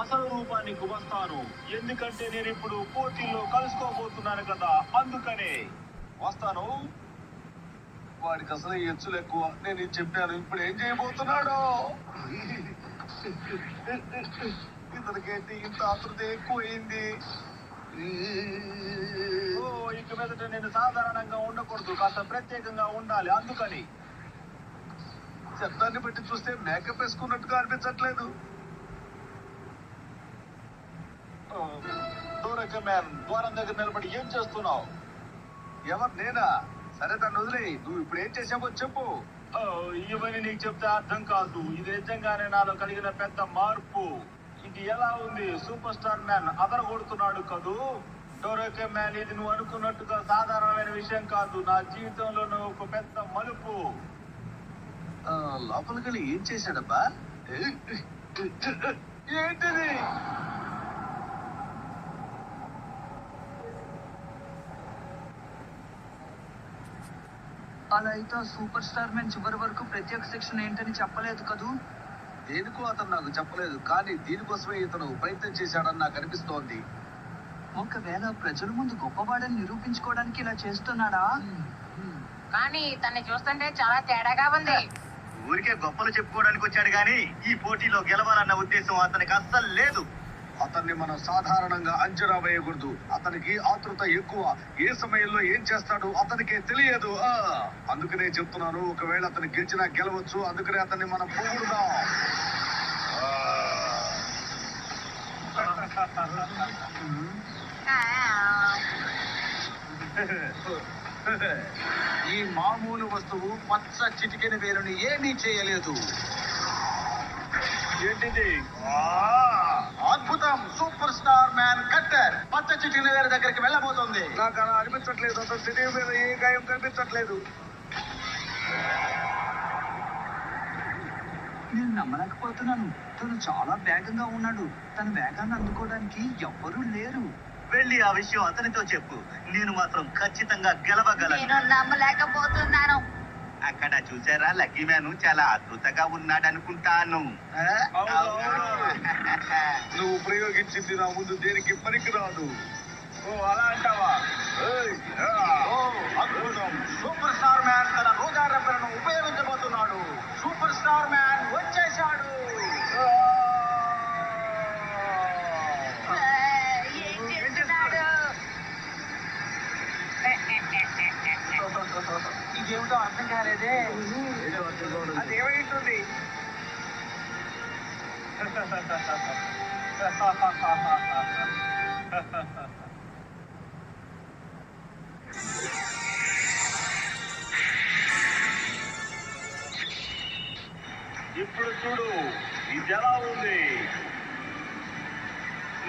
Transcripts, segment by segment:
అసలు రూపానికి వస్తాను. ఎందుకంటే నేను ఇప్పుడు పోటీలో కలుసుకోబోతున్నాను కదా, అందుకనే వస్తాను. వాడికి అసలు ఎచ్చులు ఎక్కువ. నేను ఇది చెప్పాను, ఇప్పుడు ఏం చేయబోతున్నాడో. ఇతనికేంటి ఇంత ఆతృత ఎక్కువైంది. ఓ, ఇక మీదట నేను సాధారణంగా ఉండకూడదు, కాస్త ప్రత్యేకంగా ఉండాలి. అందుకని శబ్దాన్ని బట్టి చూస్తే మేకప్ వేసుకున్నట్టుగా అనిపించట్లేదు. మ్యాన్ ద్వారం దగ్గర నిలబడి ఏం చేస్తున్నావు? ఎవరు, నేనా? సరే, తను వదిలే. నువ్వు ఇప్పుడు ఏం చేసావో చెప్పు. ఇవన్నీ నీకు చెప్తే అర్థం కాదు. ఇది నిజంగానే నాలో కలిగిన పెద్ద మార్పు. ఇది ఎలా ఉంది? సూపర్ స్టార్ మ్యాన్ అదరగొడుతున్నాడు కదూ. డోరేకే మ్యాన్, ఇది నువ్వు అనుకున్నట్టుగా సాధారణమైన విషయం కాదు. నా జీవితంలో ఒక పెద్ద మలుపు. లోపలికి వెళ్ళి ఏం చేశాడబ్బా? ఏంటిది? అలా అయితే సూపర్ స్టార్ మ్యాన్ చివరి వరకు ప్రత్యేక శిక్షణ ఏంటని చెప్పలేదు కదూ. దేనికో అతను నాకు చెప్పలేదు, కానీ దీనికోసమే ఇతను ప్రయత్నం చేశాడని నాకు అనిపిస్తోంది. ఒకవేళ ప్రజల ముందు గొప్పవాడని నిరూపించుకోవడానికి ఇలా చేస్తున్నాడా? కానీ తన్ని చూస్తుంటే చాలా తేడాగా ఉంది. ఊరికే గొప్పలు చెప్పుకోవడానికి వచ్చాడు గాని ఈ పోటీలో గెలవాలన్న ఉద్దేశం అతనికి అస్సలు లేదు. అతన్ని మనం సాధారణంగా అంచనా వేయకూడదు. అతనికి ఆతృత ఎక్కువ. ఏ సమయంలో ఏం చేస్తాడో అతనికే తెలియదు. అందుకనే చెప్తున్నాను, ఒకవేళ అతను గెలిచినా గెలవచ్చు. అందుకనే అతన్ని మనం పొగుడుదాం. ఈ మామూలు వస్తువు పచ్చ చిటికెన వేలుని ఏమీ చేయలేదు. ఏంటిది? అద్భుతం! సూపర్ స్టార్ మ్యాన్ కట్టర్ పచ్చ చిటికెన వేలు దగ్గరికి వెళ్ళబోతోంది. నాకు అలా అనిపించట్లేదు. అతను శరీరం మీద ఏ గాయం కనిపించట్లేదు. నేను నమ్మలేకపోతున్నాను. తను చాలా వేగంగా ఉన్నాడు. తన వేగాన్ని అందుకోవడానికి ఎవ్వరూ లేరు. వెళ్ళి ఆ విషయం అతనితో చెప్పు. నేను మాత్రం ఖచ్చితంగా గెలవగలను. నేను నమ్మలేకపోతున్నాను. అక్కడ చూసారా, లక్కీ మ్యాన్ చాలా అద్భుతంగా ఉన్నాడు అనుకుంటాను. నువ్వు ప్రయోగించింది నా ముందు దేనికి పనికిరాదు. అలా అంటావా? అద్భుతం! సూపర్ స్టార్ మ్యాన్ తన రోజా రెబ్బలను ఉపయోగించబోతున్నాడు. సూపర్ స్టార్ మ్యాన్ వచ్చేశాడు. ఏం చేస్తున్నాడు? ఇదేమిటో అర్థం కాలేదే. అదేమైంటుంది? ఇప్పుడు చూడు, ఇది ఎలా ఉంది?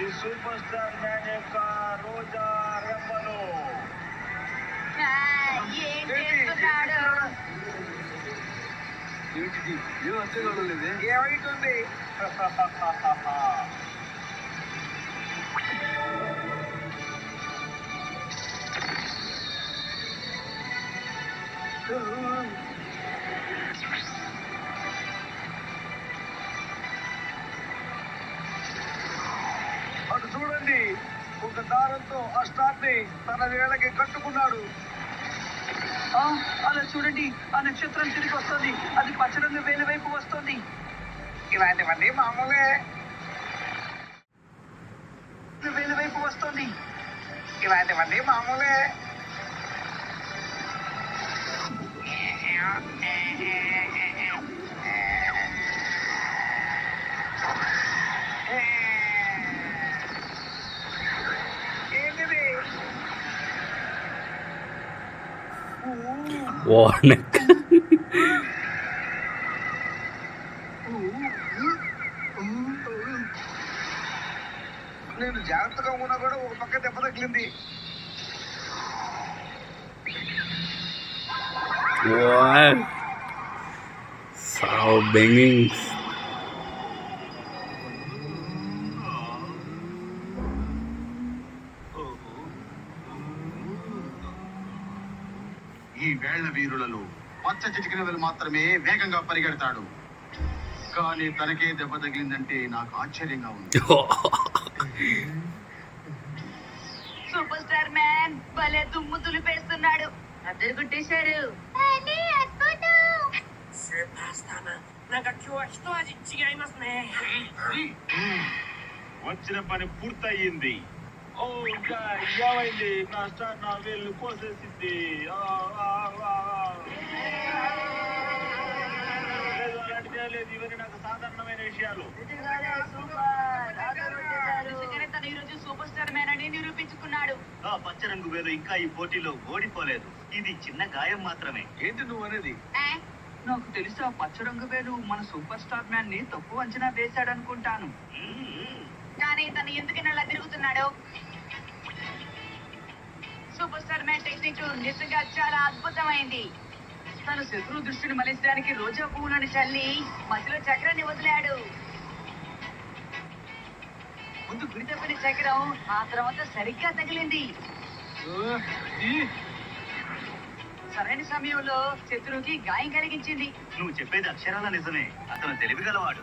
ఈ సూపర్ స్టార్ మ్యాన్ యొక్క రోజా రెబ్బలు. ఏం చేస్తున్నాడు? ఏం అర్థం కావట్లేదే. ఏమైతుంది? అటు చూడండి, ఒక దారంతో ఆ స్టార్ ని తన వేళకి కట్టుకున్నాడు. అలా చూడండి, ఆ నక్షత్రం తిరిగి వస్తుంది. అది పచ్చరంగు వేలు వైపు వస్తుంది. ఇలాంటివన్నీ మామూలే. వేలు వైపు వస్తుంది. ఇలాంటివన్నీ మామూలే. ఏంటిది? వార్నిక్. నేను జాగ్రత్తగా ఉన్నా కూడా ఒక పక్క దెబ్బ తగిలింది. What? So banging. ఈ వేళ్ల వీరులలో పచ్చ చిటికిన వేలు మాత్రమే వేగంగా పరిగెడతాడు. కానీ తనకే దెబ్బ తగిలిందంటే నాకు ఆశ్చర్యంగా ఉంది. సూపర్ స్టార్ మ్యాన్ భలే దుమ్ము దులిపేస్తున్నాడు. అద్దరు గుట్టేశారు. వచ్చిన పని పూర్తయింది. ఓ ఏమైంది? నా స్టార్ నా వేళ్ళు కోసేసింది. లేదు, అలాంటిదే లేదు. ఇవన్నీ నాకు సాధారణమైన విషయాలు. నిజంగానే తను ఈరోజు సూపర్ స్టార్ మ్యాన్ అని నిరూపించుకున్నాడు. ఆ పచ్చ రంగు వేలు ఇంకా ఈ పోటీలో ఓడిపోలేదు. ఇది చిన్న గాయం మాత్రమే. ఏంటి నువ్వు అనేది? నాకు తెలిసి ఆ పచ్చ రంగు వేలు మన సూపర్ స్టార్ మ్యాన్ ని తప్పు అంచనా వేశాడు అనుకుంటాను. కానీ తను ఎందుకని అలా తిరుగుతున్నాడు? సూపర్ స్టార్ మ్యాన్ టెక్నిక్ నిజంగా చాలా అద్భుతమైంది. తను శత్రు దృష్టిని మలించడానికి రోజా పువ్వులను చల్లి మధ్యలో చక్రాన్ని వదిలాడు. ముందు గురి తప్పిన చక్రం ఆ తర్వాత సరిగ్గా తగిలింది. సరైన సమయంలో శత్రువుకి గాయం కలిగించింది. నువ్వు చెప్పేది అక్షరాల నిజమే. అతను తెలివిగలవాడు.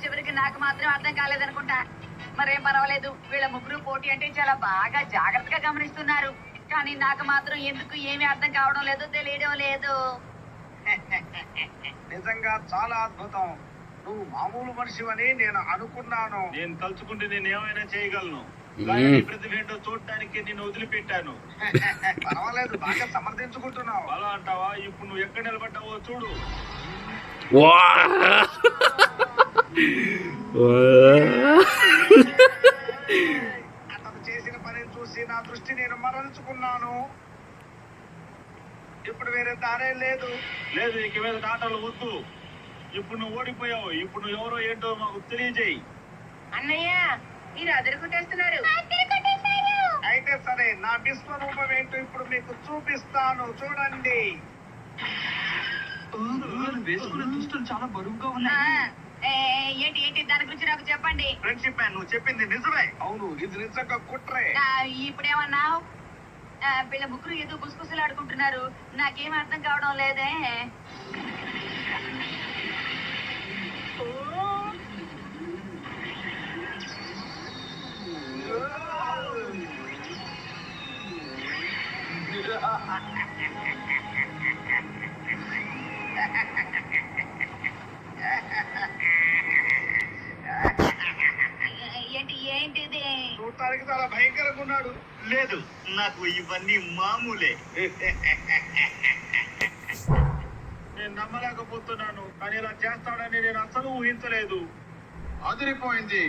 చివరికి నాకు మాత్రం అర్థం కాలేదనుకుంటా. మరేం పర్వాలేదు. వీళ్ళ ముగ్గురు పోటీ అంటే చాలా బాగా జాగ్రత్తగా గమనిస్తున్నారు. కానీ నాకు మాత్రం ఎందుకు ఏమీ అర్థం కావడం లేదు, తెలియడం లేదు. నిజంగా చాలా అద్భుతం. నువ్వు మామూలు మనిషివని నేను అనుకున్నాను. నేను తలుచుకుంటే నేను ఏమైనా చేయగలను. ప్రతిభ ఏంటో చూడటానికి నేను వదిలిపెట్టాను. పర్వాలేదు, బాగా సమర్థించుకుంటున్నావు. అలా అంటావా? ఇప్పుడు నువ్వు ఎక్కడ నిలబడ్డావో చూడు. అతను చేసిన పని చూసి నా దృష్టి నేను మరల్చుకున్నాను. ఇప్పుడు వేరే దారే లేదు. లేదు, ఇక మీద ఆటలు వద్దు. ఇప్పుడు నువ్వు ఓడిపోయావు. ఇప్పుడు నువ్వు ఎవరో ఏంటో మాకు తెలియజేయి. అన్నయ్య, మీరు అదరుకుట్టేస్తున్నారు. అయితే సరే, నా విశ్వరూపం ఏంటో ఇప్పుడు మీకు చూపిస్తాను. చూడండి. వేసుకున్న దుస్తులు చాలా బరువుగా ఆ, ఉన్నాయి. ఏంటి ఏంటి దాని గురించి నాకు చెప్పండి. ఫ్రెండ్షిప్ మ్యాన్, నువ్వు చెప్పింది నిజమే. అవును, ఇది నిజంగా కుట్రే. ఇప్పుడేమన్నావు? వీళ్ళ ముగ్గురు ఏదో గుసగుసలు ఆడుకుంటున్నారు. నాకేం అర్థం కావడం లేదే. ఏంటిది? చూడటానికి చాలా భయంకరంగా ఉన్నాడు. లేదు, నాకు ఇవన్నీ మామూలే. నేను నమ్మలేకపోతున్నాను. కానీ ఇలా చేస్తాడని నేను అసలు ఊహించలేదు. అదిరిపోయింది.